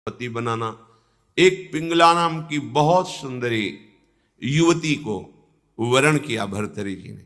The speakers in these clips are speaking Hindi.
पति बनाना। एक पिंगला नाम की बहुत सुंदरी युवती को वरण किया भर्तरी जी ने,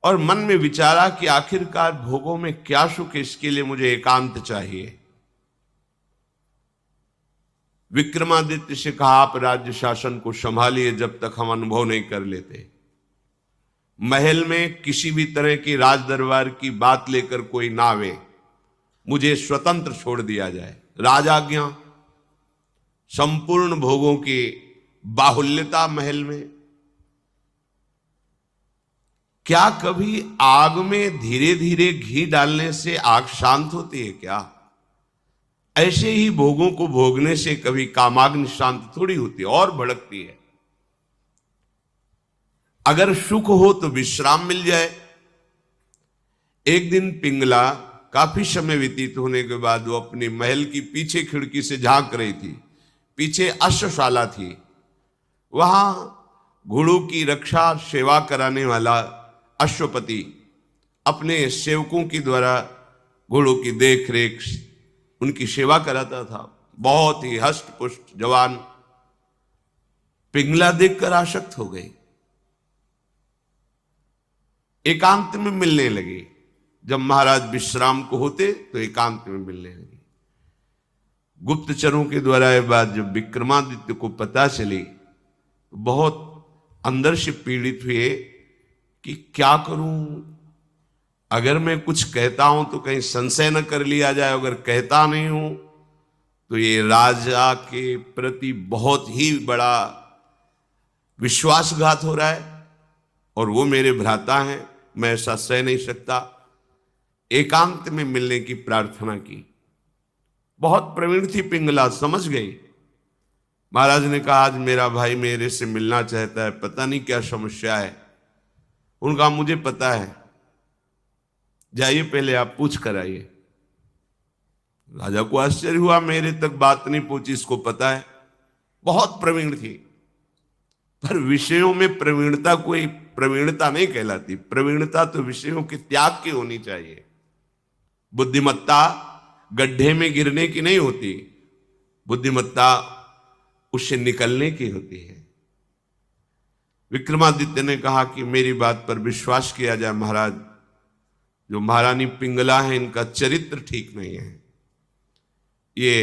और मन में विचारा कि आखिरकार भोगों में क्या सुख है, इसके लिए मुझे एकांत चाहिए। विक्रमादित्य से कहा, आप राज्य शासन को संभालिए जब तक हम अनुभव नहीं कर लेते। महल में किसी भी तरह की राज दरबार की बात लेकर कोई ना आवे, मुझे स्वतंत्र छोड़ दिया जाए। राजाज्ञा, संपूर्ण भोगों की बाहुल्यता महल में। क्या कभी आग में धीरे धीरे घी डालने से आग शांत होती है क्या? ऐसे ही भोगों को भोगने से कभी कामाग्नि शांत थोड़ी होती है, और भड़कती है। अगर सुख हो तो विश्राम मिल जाए। एक दिन पिंगला काफी समय व्यतीत होने के बाद वो अपनी महल की पीछे खिड़की से झांक रही थी। पीछे अश्वशाला थी, वहां घोड़ों की रक्षा सेवा कराने वाला अश्वपति अपने सेवकों के द्वारा घोड़ों की देख रेख, उनकी सेवा कराता था। बहुत ही हष्ट पुष्ट जवान। पिंगला देखकर आसक्त हो गई, एकांत में मिलने लगे। जब महाराज विश्राम को होते तो एकांत में मिलने लगे। गुप्तचरों के द्वारा यह बात जब विक्रमादित्य को पता चली तो बहुत अंदर से पीड़ित हुए कि क्या करूं, अगर मैं कुछ कहता हूं तो कहीं संशय न कर लिया जाए, अगर कहता नहीं हूं तो ये राजा के प्रति बहुत ही बड़ा विश्वासघात हो रहा है, और वो मेरे भ्राता हैं, मैं ऐसा सह नहीं सकता। एकांत में मिलने की प्रार्थना की। बहुत प्रवीण थी पिंगला, समझ गई। महाराज ने कहा, आज मेरा भाई मेरे से मिलना चाहता है, पता नहीं क्या समस्या है। उनका मुझे पता है, जाइए पहले आप पूछ कर आइए। राजा को आश्चर्य हुआ, मेरे तक बात नहीं पहुंची, इसको पता है। बहुत प्रवीण थी, पर विषयों में प्रवीणता कोई प्रवीणता नहीं कहलाती। प्रवीणता तो विषयों के त्याग की होनी चाहिए। बुद्धिमत्ता गड्ढे में गिरने की नहीं होती, बुद्धिमत्ता उससे निकलने की होती है। विक्रमादित्य ने कहा कि मेरी बात पर विश्वास किया जाए महाराज, जो महारानी पिंगला है इनका चरित्र ठीक नहीं है, ये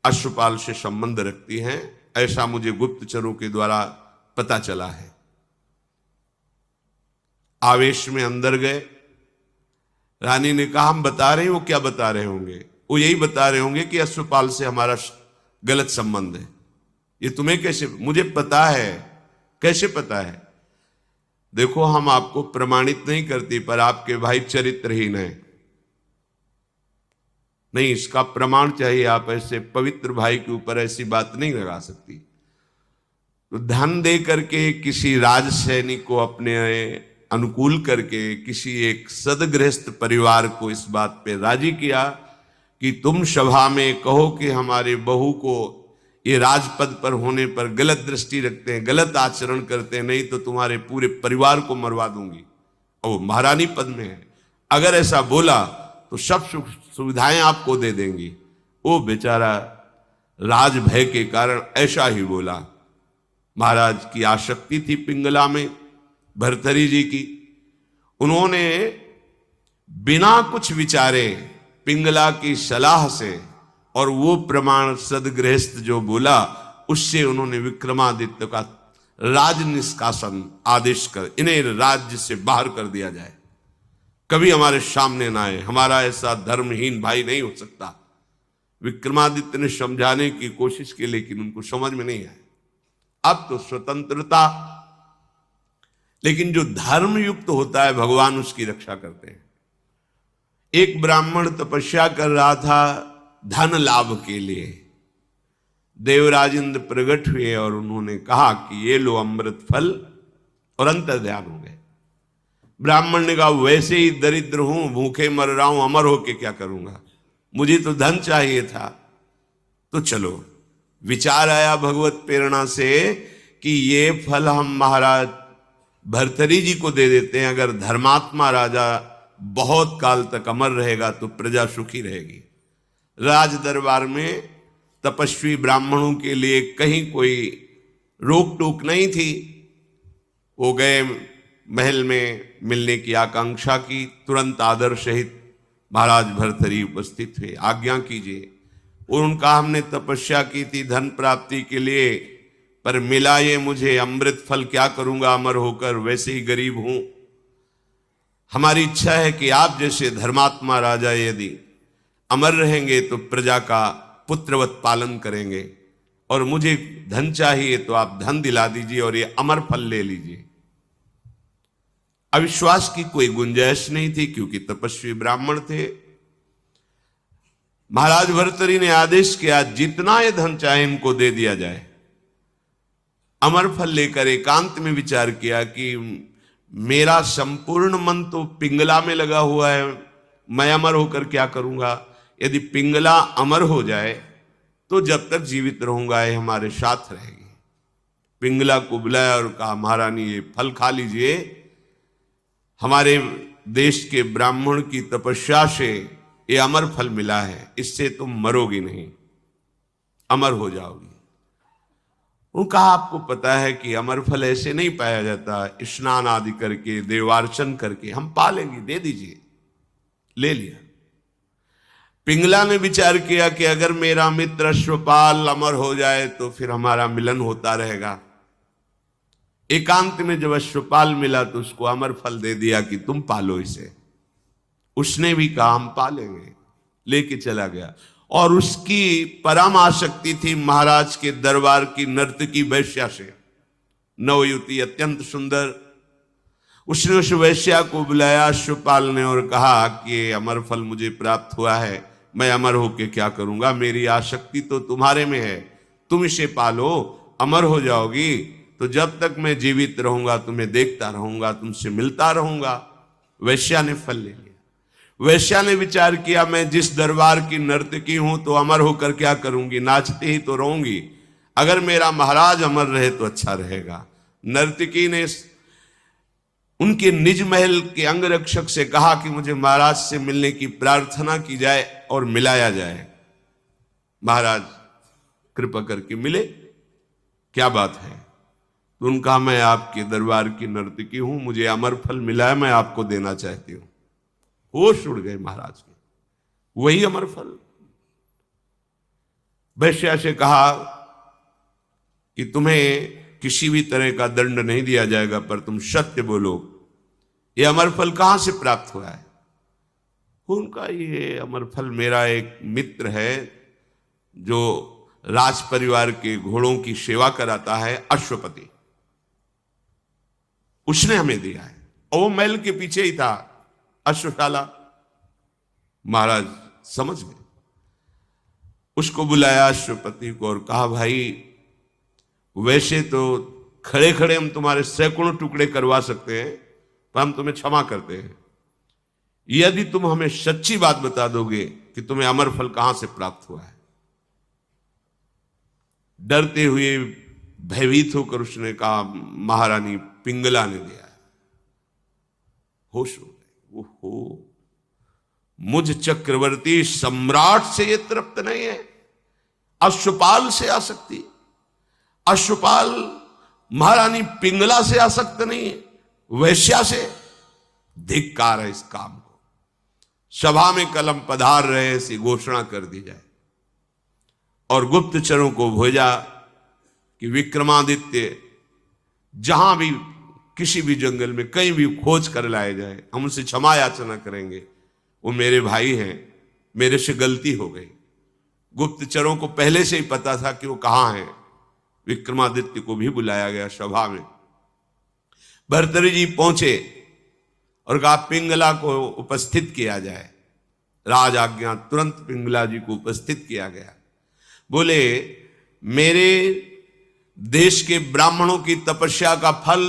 अश्वपाल से संबंध रखती हैं, ऐसा मुझे गुप्तचरों के द्वारा पता चला है। आवेश में अंदर गए। रानी ने कहा, हम बता रहे हैं, वो क्या बता रहे होंगे? वो यही बता रहे होंगे कि अश्वपाल से हमारा गलत संबंध है। ये तुम्हें कैसे? मुझे पता है। कैसे पता है? देखो, हम आपको प्रमाणित नहीं करती, पर आपके भाई चरित्रहीन है। नहीं, इसका प्रमाण चाहिए। आप ऐसे पवित्र भाई के ऊपर ऐसी बात नहीं लगा सकती। तो धन दे करके किसी राज सैनिक को अपने अनुकूल करके किसी एक सदगृहस्थ परिवार को इस बात पे राजी किया कि तुम सभा में कहो कि हमारे बहू को ये राजपद पर होने पर गलत दृष्टि रखते हैं, गलत आचरण करते हैं, नहीं तो तुम्हारे पूरे परिवार को मरवा दूंगी। और वो महारानी पद में है, अगर ऐसा बोला तो सब सुख सुविधाएं आपको दे देंगी। वो बेचारा राज भय के कारण ऐसा ही बोला। महाराज की आसक्ति थी पिंगला में, भर्तरी जी की। उन्होंने बिना कुछ विचारे पिंगला की सलाह से और वो प्रमाण सदगृहस्थ जो बोला उससे उन्होंने विक्रमादित्य का राज निष्कासन आदेश कर इन्हें राज्य से बाहर कर दिया जाए, कभी हमारे सामने ना आए, हमारा ऐसा धर्महीन भाई नहीं हो सकता। विक्रमादित्य ने समझाने की कोशिश की, लेकिन उनको समझ में नहीं आया। अब तो स्वतंत्रता, लेकिन जो धर्म युक्त होता है भगवान उसकी रक्षा करते हैं। एक ब्राह्मण तपस्या कर रहा था धन लाभ के लिए। देवराज इंद्र प्रकट हुए और उन्होंने कहा कि ये लो अमृत फल, और अंतर्ध्यान हो गए। ब्राह्मण ने कहा, वैसे ही दरिद्र हूं, भूखे मर रहा हूं, अमर होके क्या करूंगा, मुझे तो धन चाहिए था। तो चलो, विचार आया भगवत प्रेरणा से कि ये फल हम महाराज भर्तरी जी को दे देते हैं। अगर धर्मात्मा राजा बहुत काल तक अमर रहेगा तो प्रजा सुखी रहेगी। राज दरबार में तपस्वी ब्राह्मणों के लिए कहीं कोई रोक टोक नहीं थी। वो गए महल में, मिलने की आकांक्षा की, तुरंत आदर सहित महाराज भर्तृहरि उपस्थित हुए, आज्ञा कीजिए। और उनका हमने तपस्या की थी धन प्राप्ति के लिए, पर मिला ये मुझे अमृत फल, क्या करूंगा अमर होकर, वैसे ही गरीब हूं। हमारी इच्छा है कि आप जैसे धर्मात्मा राजा यदि अमर रहेंगे तो प्रजा का पुत्रवत पालन करेंगे, और मुझे धन चाहिए तो आप धन दिला दीजिए और ये अमर फल ले लीजिए। अविश्वास की कोई गुंजाइश नहीं थी, क्योंकि तपस्वी ब्राह्मण थे। महाराज भर्तृहरि ने आदेश किया, जितना ये धन चाहे इनको दे दिया जाए। अमर फल लेकर एकांत में विचार किया कि मेरा संपूर्ण मन तो पिंगला में लगा हुआ है, मैं अमर होकर क्या करूंगा। यदि पिंगला अमर हो जाए तो जब तक जीवित रहूंगा ये हमारे साथ रहेगी। पिंगला को बुलाया और कहा, महारानी ये फल खा लीजिए, हमारे देश के ब्राह्मण की तपस्या से ये अमर फल मिला है, इससे तुम मरोगी नहीं, अमर हो जाओगी। उनका आपको पता है कि अमर फल ऐसे नहीं पाया जाता, स्नान आदि करके, देवार्चन करके हम पा लेंगे, दे दीजिए। ले लिया। पिंगला ने विचार किया कि अगर मेरा मित्र अश्वपाल अमर हो जाए तो फिर हमारा मिलन होता रहेगा। एकांत में जब अश्वपाल मिला तो उसको अमर फल दे दिया कि तुम पालो इसे। उसने भी कहा हम पालेंगे, लेके चला गया। और उसकी परम आसक्ति थी महाराज के दरबार की नर्तकी वैश्या से। नवयुवती अत्यंत सुंदर। उसने उस वैश्या को बुलाया अश्वपाल ने और कहा कि अमर फल मुझे प्राप्त हुआ है, मैं अमर होके क्या करूंगा, मेरी आसक्ति तो तुम्हारे में है, तुम इसे पालो, अमर हो जाओगी, तो जब तक मैं जीवित रहूंगा तुम्हें देखता रहूंगा, तुमसे मिलता रहूंगा। वैश्या ने फल ले लिया। वैश्या ने विचार किया, मैं जिस दरबार की नर्तकी हूं तो अमर होकर क्या करूंगी, नाचते ही तो रहूंगी, अगर मेरा महाराज अमर रहे तो अच्छा रहेगा। नर्तकी ने उनके निज महल के अंगरक्षक से कहा कि मुझे महाराज से मिलने की प्रार्थना की जाए और मिलाया जाए। महाराज कृपा करके मिले, क्या बात है। तो उनका, मैं आपके दरबार की नर्तकी हूं, मुझे अमर फल मिला है, मैं आपको देना चाहती हूं। होश उड़ गए महाराज के, वही अमर फल। वैश्या से कहा कि तुम्हें किसी भी तरह का दंड नहीं दिया जाएगा, पर तुम सत्य बोलो, ये अमर फल कहां से प्राप्त हुआ है। उनका, ये अमर फल मेरा एक मित्र है जो राज परिवार के घोड़ों की सेवा कराता है, अश्वपति, उसने हमें दिया है, और वो महल के पीछे ही था अश्वशाला। महाराज समझ गए। उसको बुलाया अश्वपति को और कहा, भाई वैसे तो खड़े खड़े हम तुम्हारे सैकड़ों टुकड़े करवा सकते हैं, पर हम तुम्हें क्षमा करते हैं, यदि तुम हमें सच्ची बात बता दोगे कि तुम्हें अमर फल कहां से प्राप्त हुआ है। डरते हुए, भयभीत होकर उसने कहा, महारानी पिंगला ने दिया है। होश हो गए। ओहो, मुझ चक्रवर्ती सम्राट से ये तृप्त नहीं है, अश्वपाल से आसक्ति, अश्वपाल महारानी पिंगला से आसक्त नहीं है, वैश्या से। धिक्कार है इस काम को। सभा में कलम पधार रहे ऐसी घोषणा कर दी जाए, और गुप्तचरों को भेजा कि विक्रमादित्य जहां भी, किसी भी जंगल में कहीं भी खोज कर लाए जाए, हम उनसे क्षमा याचना करेंगे, वो मेरे भाई हैं, मेरे से गलती हो गई। गुप्तचरों को पहले से ही पता था कि वो कहां हैं। विक्रमादित्य को भी बुलाया गया सभा में। भर्तृहरि जी पहुंचे और कहा, पिंगला को उपस्थित किया जाए। राज आज्ञा, तुरंत पिंगला जी को उपस्थित किया गया। बोले, मेरे देश के ब्राह्मणों की तपस्या का फल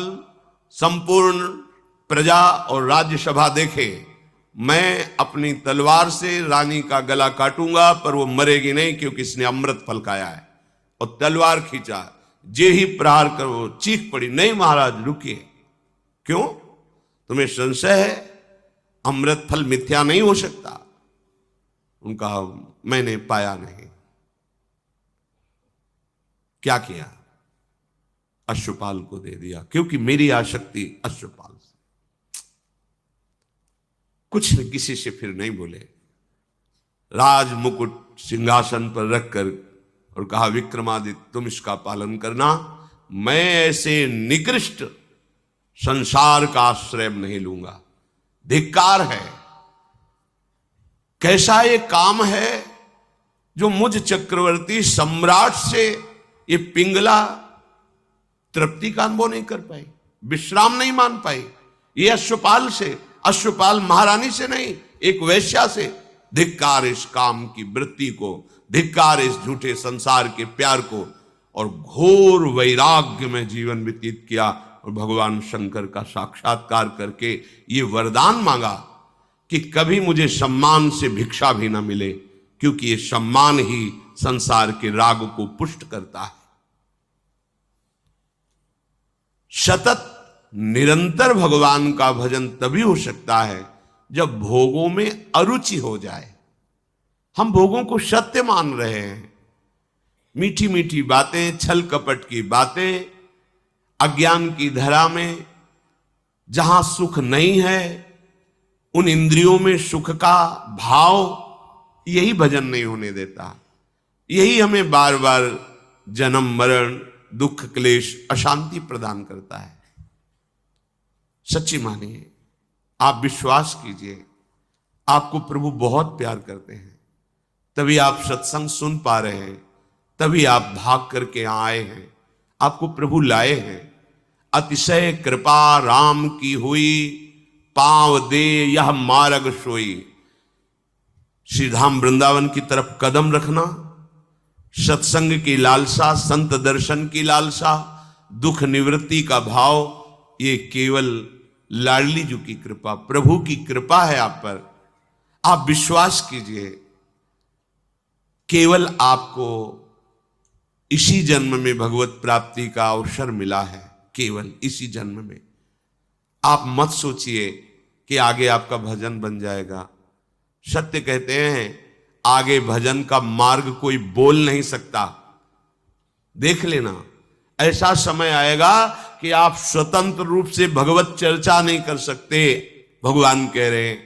संपूर्ण प्रजा और राज्यसभा देखे। मैं अपनी तलवार से रानी का गला काटूंगा, पर वो मरेगी नहीं, क्योंकि इसने अमृत फल खाया है। और तलवार खींचा, जे ही प्रहार करो, चीख पड़ी, नहीं महाराज रुकिए, क्यों, तुम्हें संशय है, अमृत फल मिथ्या नहीं हो सकता। उनका मैंने पाया नहीं। क्या किया? अश्वपाल को दे दिया, क्योंकि मेरी आसक्ति अश्वपाल से। कुछ न किसी से फिर नहीं बोले। राज मुकुट सिंहासन पर रखकर और कहा, विक्रमादित्य तुम इसका पालन करना, मैं ऐसे निकृष्ट संसार का आश्रय नहीं लूंगा। धिक्कार है, कैसा ये काम है जो मुझ चक्रवर्ती सम्राट से ये पिंगला तृप्ति का अनुभव नहीं कर पाई, विश्राम नहीं मान पाई। ये अश्वपाल से, अश्वपाल महारानी से नहीं, एक वैश्या से। धिक्कार इस काम की वृत्ति को, धिक्कार इस झूठे संसार के प्यार को। और घोर वैराग्य में जीवन व्यतीत किया और भगवान शंकर का साक्षात्कार करके ये वरदान मांगा कि कभी मुझे सम्मान से भिक्षा भी ना मिले, क्योंकि ये सम्मान ही संसार के राग को पुष्ट करता है। सतत निरंतर भगवान का भजन तभी हो सकता है जब भोगों में अरुचि हो जाए। हम भोगों को सत्य मान रहे हैं, मीठी मीठी बातें, छल कपट की बातें, अज्ञान की धरा में जहां सुख नहीं है, उन इंद्रियों में सुख का भाव, यही भजन नहीं होने देता। यही हमें बार बार जन्म मरण, दुख, क्लेश, अशांति प्रदान करता है। सच्ची मानिए, आप विश्वास कीजिए, आपको प्रभु बहुत प्यार करते हैं, तभी आप सत्संग सुन पा रहे हैं, तभी आप भाग करके आए हैं, आपको प्रभु लाए हैं। अतिशय कृपा राम की हुई, पांव दे यह मार्ग सोई। श्री धाम वृंदावन की तरफ कदम रखना, सत्संग की लालसा, संत दर्शन की लालसा, दुख निवृत्ति का भाव, ये केवल लाडली जी की कृपा, प्रभु की कृपा है आप पर। आप विश्वास कीजिए, केवल आपको इसी जन्म में भगवत प्राप्ति का अवसर मिला है, केवल इसी जन्म में। आप मत सोचिए कि आगे आपका भजन बन जाएगा। सत्य कहते हैं, आगे भजन का मार्ग कोई बोल नहीं सकता। देख लेना, ऐसा समय आएगा कि आप स्वतंत्र रूप से भगवत चर्चा नहीं कर सकते। भगवान कह रहे हैं,